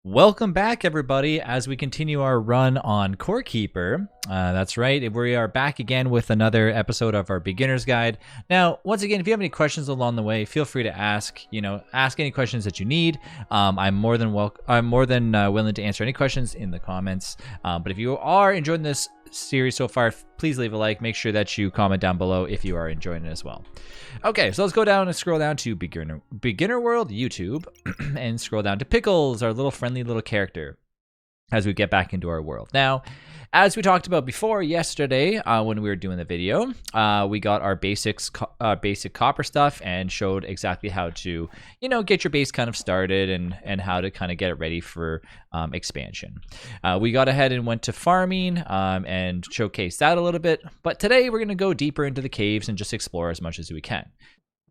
Welcome back, everybody, as we continue our run on Core Keeper. That's right, we are back again with another episode of our beginner's guide. Now, once again, if you have any questions along the way, feel free to ask. Ask any questions that you need. I'm more than willing to answer any questions in the comments. But if you are enjoying this series so far, please leave a like. Make sure that you comment down below if you are enjoying it as well. Okay, so let's go down and scroll down to beginner world YouTube and scroll down to Pickles, our little friendly little character, as we get back into our world. Now, as we talked about before yesterday when we were doing the video, we got our basic copper stuff and showed exactly how to, get your base kind of started and how to kind of get it ready for expansion. We got ahead and went to farming and showcased that a little bit. But today we're going to go deeper into the caves and just explore as much as we can.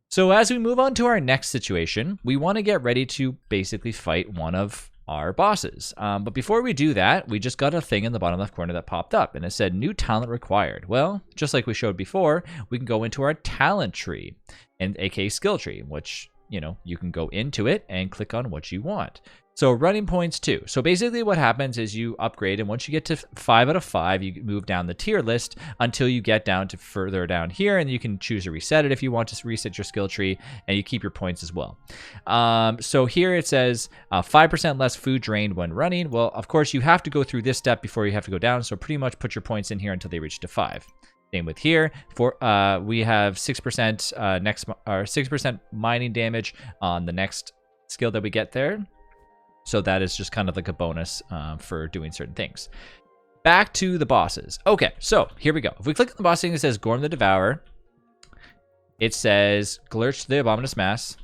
So as we move on to our next situation, we want to get ready to basically fight one of our bosses. But before we do that, we just got a thing in the bottom left corner that popped up and it said new talent required. Well, just like we showed before, we can go into our talent tree, and aka skill tree, which you can go into it and click on what you want. So running points too. So basically what happens is you upgrade, and once you get to 5 out of 5, you move down the tier list until you get down to further down here, and you can choose to reset it if you want to reset your skill tree, and you keep your points as well. So here it says 5% less food drained when running. Well, of course you have to go through this step before you have to go down, so pretty much put your points in here until they reach to 5. Same with here. We have 6% 6% mining damage on the next skill that we get there. So that is just kind of like a bonus for doing certain things. Back to the bosses. Okay, so here we go. If we click on the boss thing, it says Gorm the Devourer. It says Glurch the Abominous Mass.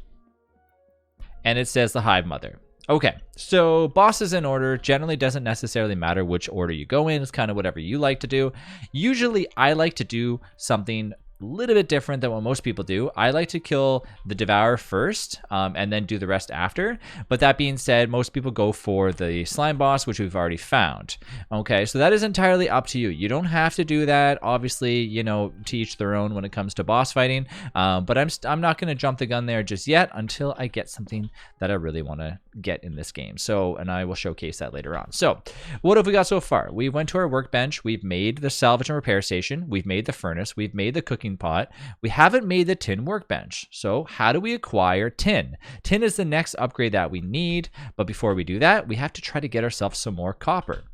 And it says the Hive Mother. Okay, so bosses in order generally doesn't necessarily matter which order you go in. It's kind of whatever you like to do. Usually I like to do something a little bit different than what most people do. I like to kill the Devourer first and then do the rest after. But that being said, most people go for the slime boss, which we've already found. Okay, so that is entirely up to you. You don't have to do that. Obviously, to each their own when it comes to boss fighting. But I'm not going to jump the gun there just yet until I get something that I really want to get in this game. So, and I will showcase that later on. So, what have we got so far? We went to our workbench. We've made the salvage and repair station. We've made the furnace. We've made the cooking pot. We haven't made the tin workbench. So how do we acquire tin? Tin is the next upgrade that we need, but before we do that, we have to try to get ourselves some more copper.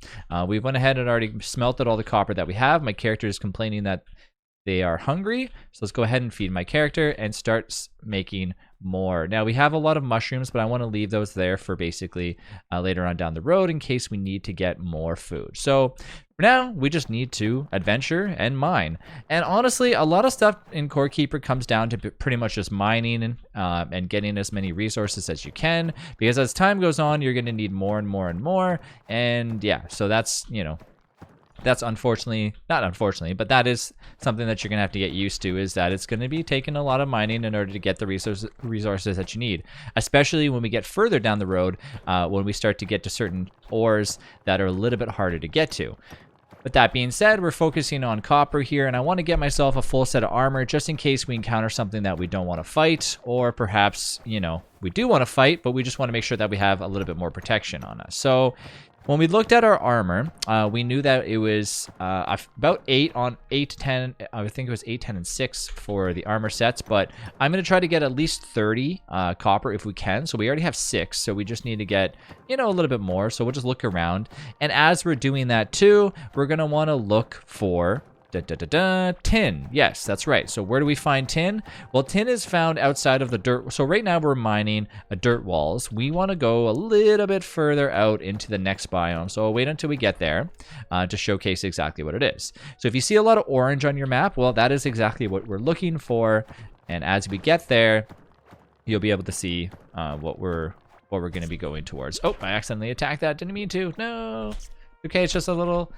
We went ahead and already smelted all the copper that we have. My character is complaining that they are hungry, so let's go ahead and feed my character and start making more. Now we have a lot of mushrooms, but I want to leave those there for basically later on down the road in case we need to get more food. So for now, we just need to adventure and mine. And honestly, a lot of stuff in Core Keeper comes down to pretty much just mining and getting as many resources as you can, because as time goes on, you're going to need more and more and more. And yeah, so that's, that's not unfortunately, but that is something that you're going to have to get used to, is that it's going to be taking a lot of mining in order to get the resources that you need, especially when we get further down the road, when we start to get to certain ores that are a little bit harder to get to. But that being said, we're focusing on copper here, and I want to get myself a full set of armor just in case we encounter something that we don't want to fight, or perhaps, we do want to fight, but we just want to make sure that we have a little bit more protection on us. So when we looked at our armor, we knew that it was about 8 to 10. I think it was 8, 10, and 6 for the armor sets. But I'm going to try to get at least 30 copper if we can. So we already have 6. So we just need to get, a little bit more. So we'll just look around. And as we're doing that too, we're going to want to look for tin. Yes, that's right. So where do we find tin? Well, tin is found outside of the dirt. So right now we're mining dirt walls. We want to go a little bit further out into the next biome. So I'll wait until we get there to showcase exactly what it is. So if you see a lot of orange on your map, well, that is exactly what we're looking for. And as we get there, you'll be able to see what we're going to be going towards. Oh, I accidentally attacked that. Didn't mean to. No. Okay, it's just a little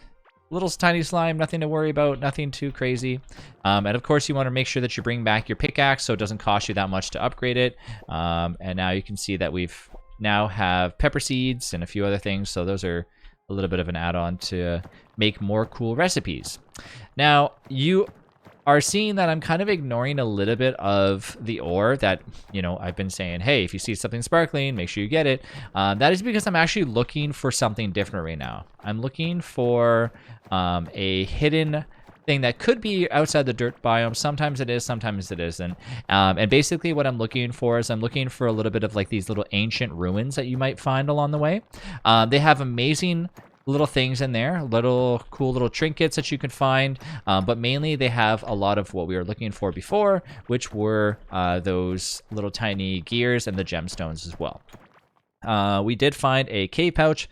tiny slime, nothing to worry about, nothing too crazy. And of course you want to make sure that you bring back your pickaxe so it doesn't cost you that much to upgrade it. And now you can see that we've now have pepper seeds and a few other things, so those are a little bit of an add-on to make more cool recipes. Now, you are seeing that I'm kind of ignoring a little bit of the ore that, I've been saying, hey, if you see something sparkling, make sure you get it. That is because I'm actually looking for something different right now. I'm looking for a hidden thing that could be outside the dirt biome. Sometimes it is, sometimes it isn't. And basically what I'm looking for is I'm looking for a little bit of like these little ancient ruins that you might find along the way. They have amazing little things in there, little cool little trinkets that you can find, but mainly they have a lot of what we were looking for before, which were those little tiny gears and the gemstones as well. We did find a cave pouch,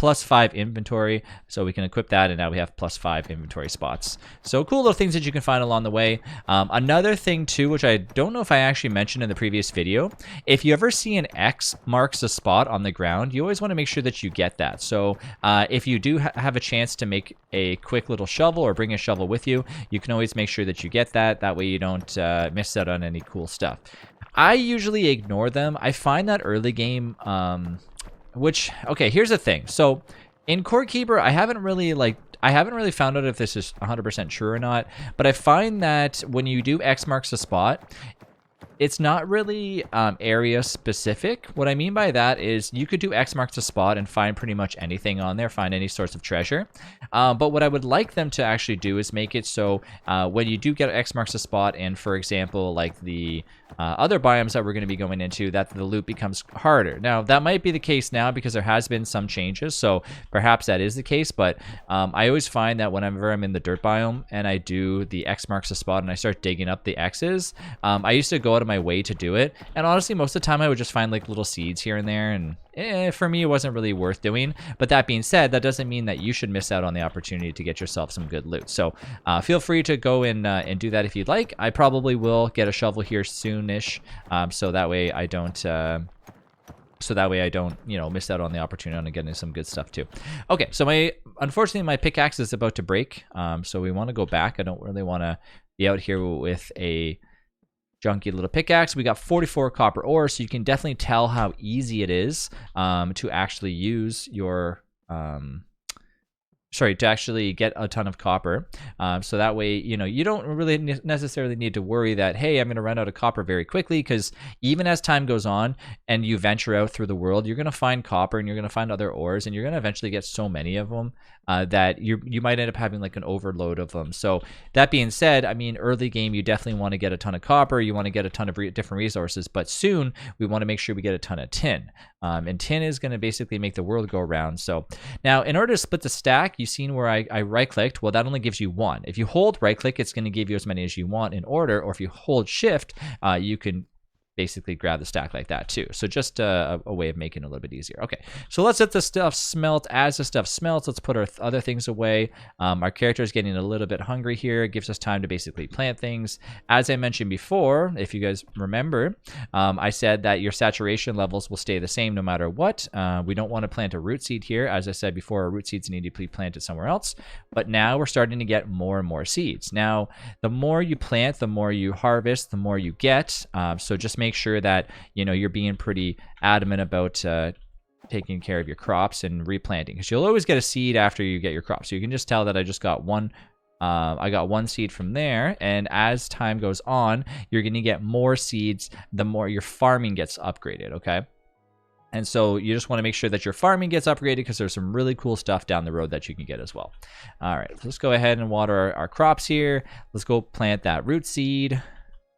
+5 inventory, so we can equip that, and now we have +5 inventory spots. So cool little things that you can find along the way. Another thing too, which I don't know if I actually mentioned in the previous video, if you ever see an X marks a spot on the ground, you always want to make sure that you get that. So if you do have a chance to make a quick little shovel or bring a shovel with you, you can always make sure that you get that. That way you don't miss out on any cool stuff. I usually ignore them. I find that early game... okay, here's the thing. So in Core Keeper, I haven't really found out if this is 100% true or not, but I find that when you do X marks a spot, it's not really area specific. What I mean by that is you could do X marks a spot and find pretty much anything on there, find any sorts of treasure. But what I would like them to actually do is make it so when you do get X marks a spot, and for example, like the other biomes that we're going to be going into, that the loot becomes harder. Now, that might be the case now because there has been some changes, so perhaps that is the case, but I always find that whenever I'm in the dirt biome and I do the X marks a spot and I start digging up the X's, I used to go out of my way to do it, and honestly, most of the time I would just find like little seeds here and there, and for me, it wasn't really worth doing. But that being said, that doesn't mean that you should miss out on the opportunity to get yourself some good loot. So feel free to go and do that if you'd like. I probably will get a shovel here soonish, so that way I don't miss out on the opportunity on getting some good stuff too. Okay, so unfortunately my pickaxe is about to break, so we want to go back. I don't really want to be out here with a junky little pickaxe. We got 44 copper ore, so you can definitely tell how easy it is to actually use your to actually get a ton of copper. So that way, you don't really necessarily need to worry that, hey, I'm going to run out of copper very quickly, because even as time goes on and you venture out through the world, you're going to find copper and you're going to find other ores, and you're going to eventually get so many of them that you might end up having like an overload of them. So that being said, I mean, early game, you definitely want to get a ton of copper, you want to get a ton of different resources, but soon we want to make sure we get a ton of tin. And tin is going to basically make the world go around. So now, in order to split the stack, you've seen where I right-clicked. Well, that only gives you one. If you hold right-click, it's going to give you as many as you want in order, or if you hold shift, you can basically grab the stack like that too. So just a way of making it a little bit easier. Okay, so let's let the stuff smelt. As the stuff smelts, let's put our other things away. Our character is getting a little bit hungry here. It gives us time to basically plant things. As I mentioned before, if you guys remember, I said that your saturation levels will stay the same no matter what. We don't want to plant a root seed here. As I said before, our root seeds need to be planted somewhere else. But now we're starting to get more and more seeds. Now, the more you plant, the more you harvest, the more you get. So just make sure that you're being pretty adamant about taking care of your crops and replanting, because you'll always get a seed after you get your crop. So you can just tell that I just got one. I got one seed from there, and as time goes on, you're going to get more seeds the more your farming gets upgraded. Okay. And so you just want to make sure that your farming gets upgraded, because there's some really cool stuff down the road that you can get as well. All right, let's go ahead and water our crops here. Let's go plant that root seed,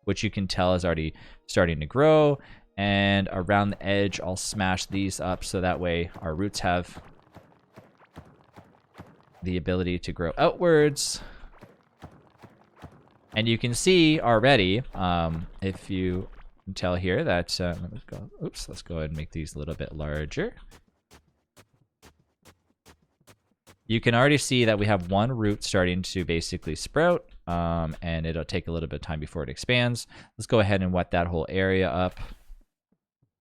which you can tell is already starting to grow. And around the edge, I'll smash these up so that way our roots have the ability to grow outwards. And you can see already, if you can tell here that, let's go ahead and make these a little bit larger. You can already see that we have one root starting to basically sprout, and it'll take a little bit of time before it expands. Let's go ahead and wet that whole area up.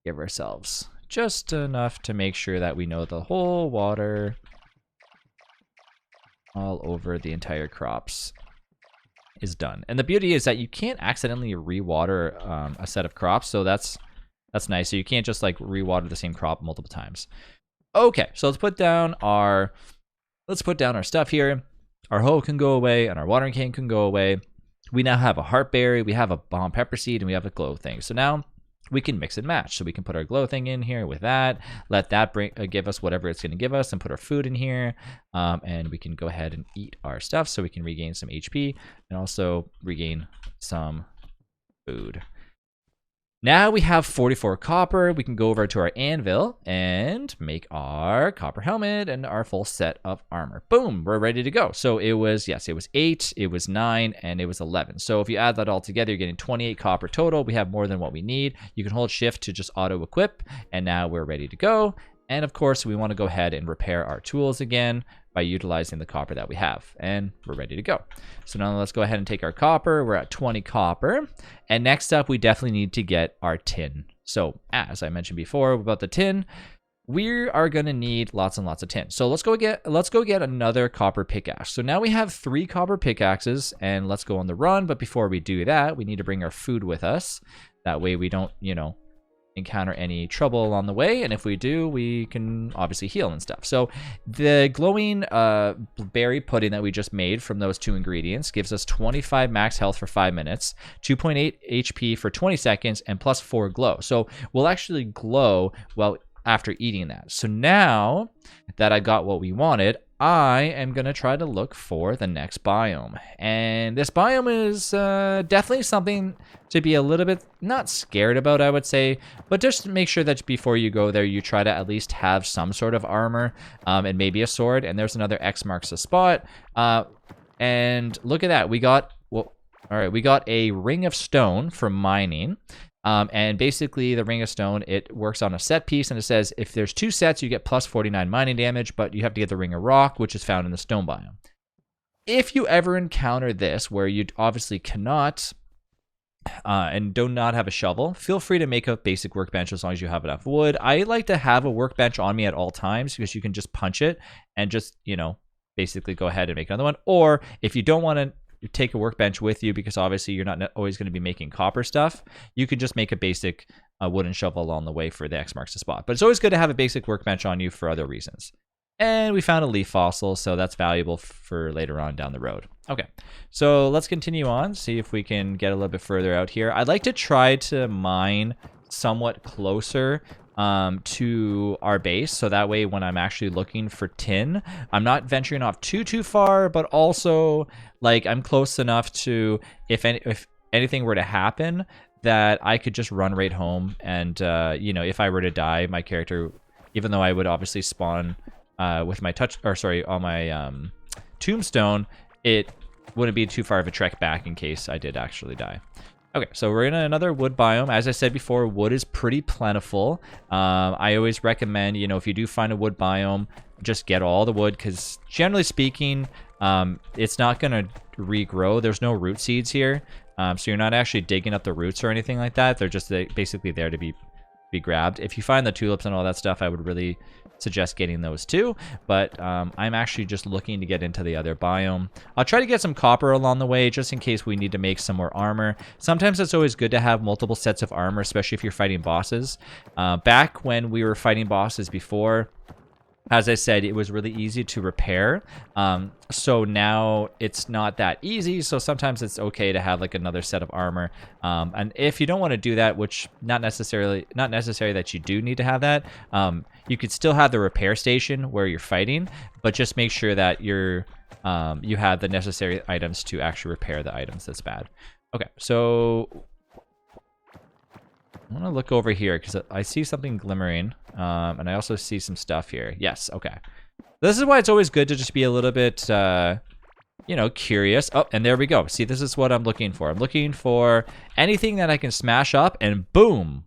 Give ourselves just enough to make sure that we know the whole water all over the entire crops is done. And the beauty is that you can't accidentally re-water a set of crops, so that's nice. So you can't just like re-water the same crop multiple times. Okay, so let's put down our stuff here. Our hoe can go away and our watering can go away. we now have a heartberry, we have a bomb pepper seed, and we have a glow thing. So now we can mix and match. So we can put our glow thing in here with that, let that give us whatever it's going to give us, and put our food in here. And we can go ahead and eat our stuff so we can regain some HP and also regain some food. Now we have 44 copper. We can go over to our anvil and make our copper helmet and our full set of armor. Boom, we're ready to go. So it was, yes, it was 8, it was 9, and it was 11. So if you add that all together, you're getting 28 copper total. We have more than what we need. You can hold shift to just auto equip, and now we're ready to go. And of course, we want to go ahead and repair our tools again by utilizing the copper that we have, and we're ready to go. So now let's go ahead and take our copper. We're at 20 copper, and next up we definitely need to get our tin. So as I mentioned before about the tin, we are going to need lots and lots of tin. So let's go get another copper pickaxe. So now we have 3 copper pickaxes, and let's go on the run. But before we do that, we need to bring our food with us. That way we don't, encounter any trouble along the way, and if we do, we can obviously heal and stuff. So the glowing berry pudding that we just made from those 2 ingredients gives us 25 max health for 5 minutes, 2.8 HP for 20 seconds, and plus 4 glow. So we'll actually glow well after eating that. So now that I got what we wanted, I am going to try to look for the next biome. And this biome is definitely something to be a little bit, not scared about, I would say, but just make sure that before you go there, you try to at least have some sort of armor and maybe a sword. And there's another X marks the spot. And look at that. We got, well, all right, we got a ring of stone for mining. And basically the ring of stone, it works on a set piece, and it says if there's 2 sets, you get plus 49 mining damage, but you have to get the ring of rock, which is found in the stone biome. If you ever encounter this where you obviously cannot and do not have a shovel, feel free to make a basic workbench as long as you have enough wood. I like to have a workbench on me at all times because you can just punch it and just, basically go ahead and make another one. Or if you don't want to take a workbench with you because obviously you're not always going to be making copper stuff, you can just make a basic wooden shovel along the way for the X marks the spot. But it's always good to have a basic workbench on you for other reasons. And we found a leaf fossil, so that's valuable for later on down the road. Okay, so let's continue on, see if we can get a little bit further out here. I'd like to try to mine somewhat closer to our base, so that way when I'm actually looking for tin, I'm not venturing off too far, but also like I'm close enough to if anything were to happen that I could just run right home. And if I were to die, my character, even though I would obviously spawn with my on my tombstone, it wouldn't be too far of a trek back in case I did actually die. Okay, so we're in another wood biome. As I said before, wood is pretty plentiful. I always recommend, if you do find a wood biome, just get all the wood, because generally speaking, it's not going to regrow. There's no root seeds here, so you're not actually digging up the roots or anything like that. They're just basically there to be grabbed. If you find the tulips and all that stuff, I would really suggest getting those too, but I'm actually just looking to get into the other biome. I'll try to get some copper along the way just in case we need to make some more armor. Sometimes it's always good to have multiple sets of armor, especially if you're fighting bosses. Back when we were fighting bosses before, as I said, it was really easy to repair. So now it's not that easy. So sometimes it's okay to have like another set of armor. And if you don't want to do that, which not necessary that you do need to have that, you could still have the repair station where you're fighting, but just make sure that you have the necessary items to actually repair the items that's bad. Okay, so I want to look over here because I see something glimmering, and I also see some stuff here. Yes, okay. This is why it's always good to just be a little bit, curious. Oh, and there we go. See, this is what I'm looking for. I'm looking for anything that I can smash up, and boom!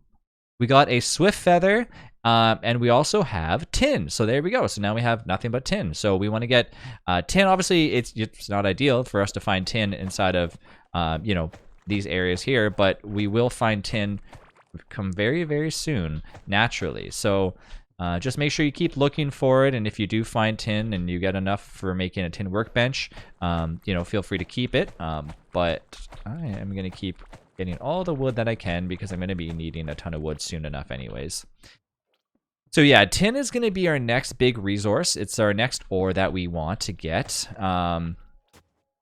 We got a swift feather, and we also have tin. So there we go. So now we have nothing but tin. So we want to get tin. Obviously, it's not ideal for us to find tin inside of, these areas here, but we will find tin come very, very soon, naturally. So just make sure you keep looking for it, and if you do find tin and you get enough for making a tin workbench, feel free to keep it. But I am going to keep getting all the wood that I can because I'm going to be needing a ton of wood soon enough anyways. So yeah, tin is going to be our next big resource. It's our next ore that we want to get.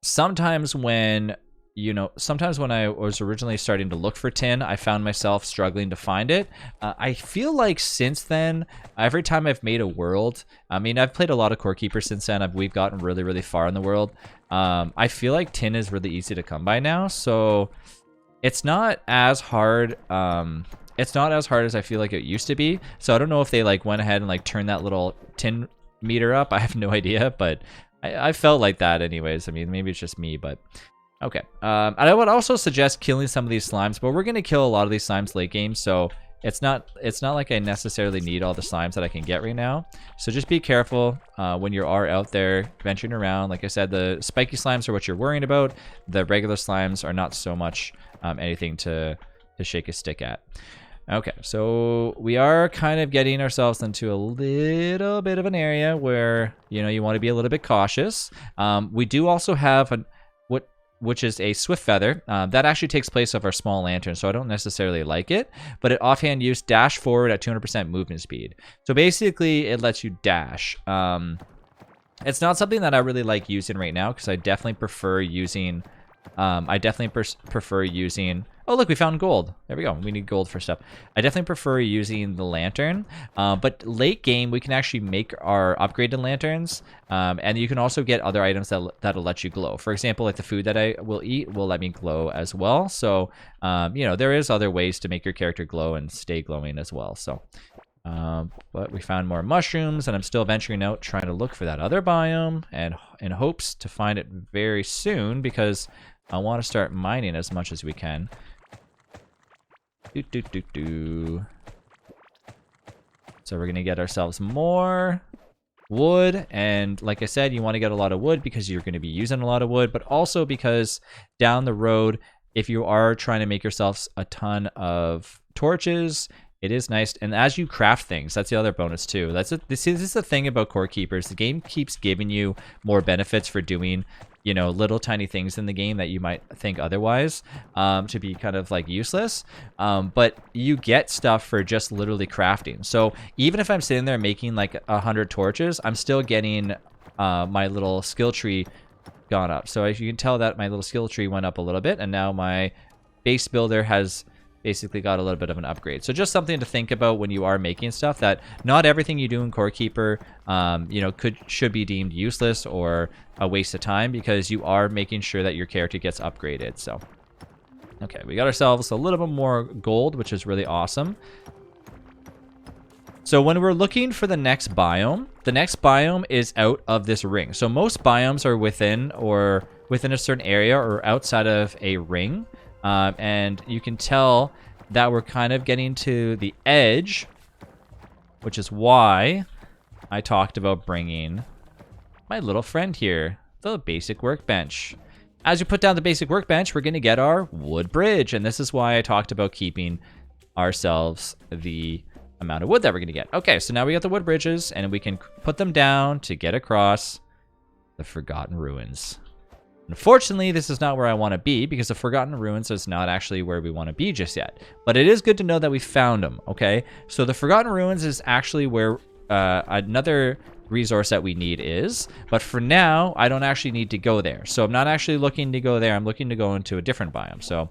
Sometimes when you know, sometimes when I was originally starting to look for tin, I found myself struggling to find it. I feel like since then, every time I've made a world, I mean, I've played a lot of Core Keeper since then. We've gotten really, really far in the world. I feel like tin is really easy to come by now, so it's not as hard. It's not as hard as I feel like it used to be. So I don't know if they like went ahead and like turned that little tin meter up. I have no idea, but I felt like that anyways. I mean, maybe it's just me, but okay. And I would also suggest killing some of these slimes, but we're gonna kill a lot of these slimes late game, so it's not like I necessarily need all the slimes that I can get right now. So just be careful when you are out there venturing around. Like I said, the spiky slimes are what you're worrying about. The regular slimes are not so much anything to shake a stick at. Okay, so we are kind of getting ourselves into a little bit of an area where, you know, you want to be a little bit cautious. We do also have which is a swift feather. That actually takes place of our small lantern, so I don't necessarily like it, but it offhand use dash forward at 200% movement speed. So basically it lets you dash. It's not something that I really like using right now because I definitely prefer using prefer using, oh look, we found gold. There we go. We need gold for stuff. I definitely prefer using the lantern, but late game we can actually make our upgraded lanterns, and you can also get other items that'll let you glow. For example, like the food that I will eat will let me glow as well. So you know, there is other ways to make your character glow and stay glowing as well. So but we found more mushrooms, and I'm still venturing out trying to look for that other biome, and in hopes to find it very soon because I want to start mining as much as we can. So we're going to get ourselves more wood, and like I said, you want to get a lot of wood because you're going to be using a lot of wood, but also because down the road, if you are trying to make yourselves a ton of torches, it is nice. And as you craft things, that's the other bonus too. This is the thing about Core Keepers. The game keeps giving you more benefits for doing, you know, little tiny things in the game that you might think otherwise to be kind of like useless. But you get stuff for just literally crafting. So even if I'm sitting there making like 100 torches, I'm still getting my little skill tree gone up. So as you can tell that my little skill tree went up a little bit, and now my base builder has basically got a little bit of an upgrade. So just something to think about when you are making stuff, that not everything you do in Core Keeper, you know, should be deemed useless or a waste of time, because you are making sure that your character gets upgraded. So, okay, we got ourselves a little bit more gold, which is really awesome. So when we're looking for the next biome is out of this ring. So most biomes are within a certain area or outside of a ring. And you can tell that we're kind of getting to the edge, which is why I talked about bringing my little friend here, the basic workbench. As we put down the basic workbench, we're going to get our wood bridge, and this is why I talked about keeping ourselves the amount of wood that we're going to get. Okay, so now we got the wood bridges, and we can put them down to get across the Forgotten Ruins. Unfortunately, this is not where I want to be, because the Forgotten Ruins is not actually where we want to be just yet. But it is good to know that we found them, okay? So the Forgotten Ruins is actually where another resource that we need is. But for now, I don't actually need to go there. So I'm not actually looking to go there. I'm looking to go into a different biome. So,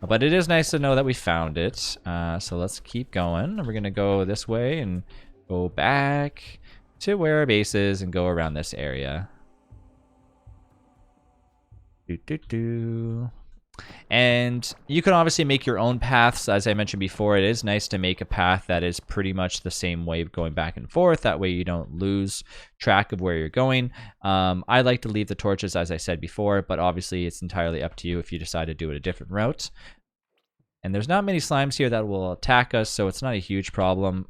but it is nice to know that we found it. So let's keep going. We're going to go this way and go back to where our base is and go around this area. And you can obviously make your own paths. As I mentioned before, it is nice to make a path that is pretty much the same way going back and forth. That way you don't lose track of where you're going. I like to leave the torches, as I said before, but obviously it's entirely up to you if you decide to do it a different route. And there's not many slimes here that will attack us, so it's not a huge problem.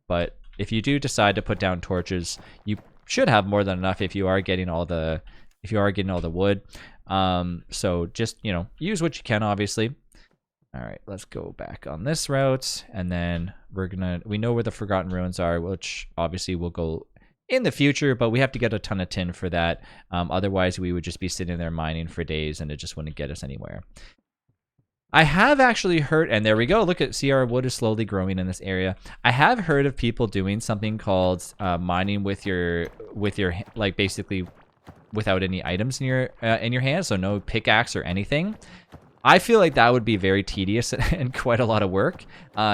But if you do decide to put down torches, you should have more than enough if you are getting all the wood. So just, you know, use what you can, obviously. All right, let's go back on this route, and then we know where the Forgotten Ruins are, which obviously will go in the future, but we have to get a ton of tin for that. Otherwise we would just be sitting there mining for days, and it just wouldn't get us anywhere. I have actually heard, and there we go, see our wood is slowly growing in this area. I have heard of people doing something called mining with your like basically without any items in your hand, so no pickaxe or anything. I feel like that would be very tedious and quite a lot of work.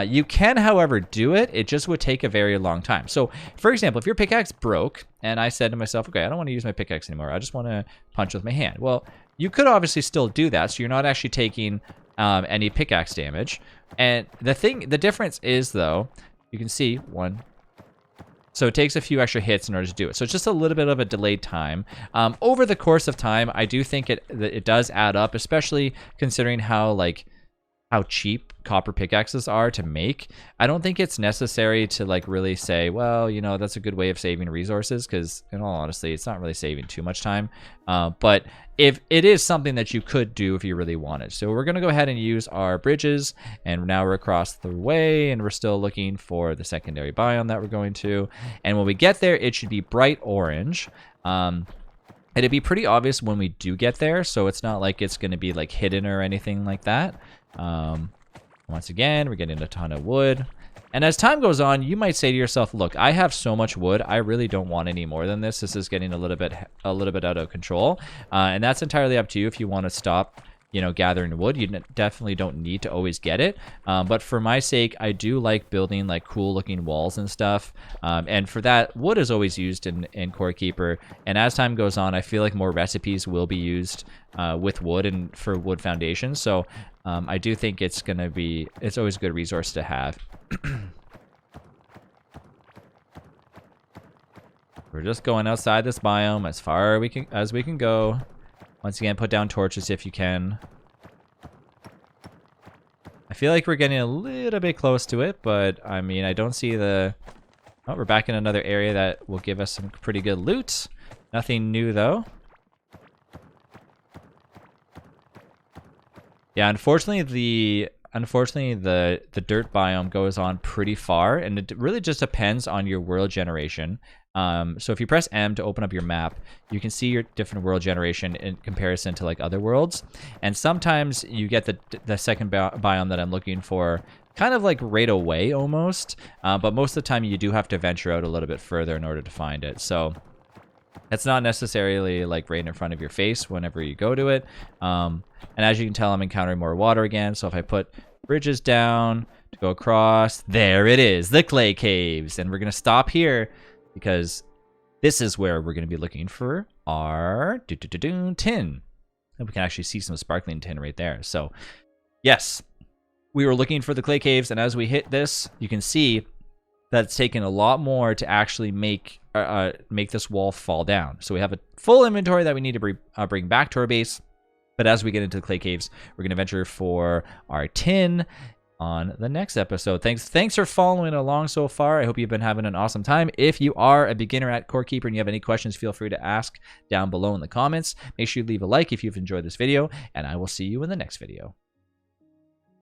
You can, however, do it. It just would take a very long time. So, for example, if your pickaxe broke, and I said to myself, okay, I don't want to use my pickaxe anymore. I just want to punch with my hand. Well, you could obviously still do that, so you're not actually taking any pickaxe damage. And the difference is, though, you can see one. So it takes a few extra hits in order to do it. So it's just a little bit of a delayed time. Over the course of time, I do think it does add up, especially considering how cheap copper pickaxes are to make. I don't think it's necessary to really say, well, that's a good way of saving resources, because in all honesty, it's not really saving too much time. But if it is something that you could do if you really wanted. So we're going to go ahead and use our bridges, and now we're across the way, and we're still looking for the secondary biome that we're going to. And when we get there, it should be bright orange. It'd be pretty obvious when we do get there, so it's not like it's going to be hidden or anything like that. Once again, we're getting a ton of wood. And as time goes on, you might say to yourself, look, I have so much wood, I really don't want any more than this. This is getting a little bit out of control. And that's entirely up to you if you want to stop, gathering wood. You definitely don't need to always get it. But for my sake, I do like building cool looking walls and stuff. And for that, wood is always used in Core Keeper. And as time goes on, I feel like more recipes will be used with wood and for wood foundations. So I do think it's always a good resource to have. We're just going outside this biome as far as we can go. Once again, put down torches if you can. I feel like we're getting a little bit close to it, but I mean, I don't see the... Oh, we're back in another area that will give us some pretty good loot. Nothing new, though. Yeah, unfortunately, the dirt biome goes on pretty far, and it really just depends on your world generation. So if you press M to open up your map, you can see your different world generation in comparison to other worlds. And sometimes you get the second biome that I'm looking for kind of right away almost. But most of the time you do have to venture out a little bit further in order to find it. So it's not necessarily right in front of your face whenever you go to it. And as you can tell, I'm encountering more water again. So if I put bridges down to go across, there it is, the clay caves. And we're going to stop here because this is where we're going to be looking for our tin. And we can actually see some sparkling tin right there. So yes, we were looking for the clay caves. And as we hit this, you can see that it's taken a lot more to actually make this wall fall down. So we have a full inventory that we need to bring back to our base. But as we get into the clay caves, we're going to venture for our tin on the next episode. Thanks for following along so far. I hope you've been having an awesome time. If you are a beginner at Core Keeper and you have any questions, feel free to ask down below in the comments. Make sure you leave a like if you've enjoyed this video, and I will see you in the next video.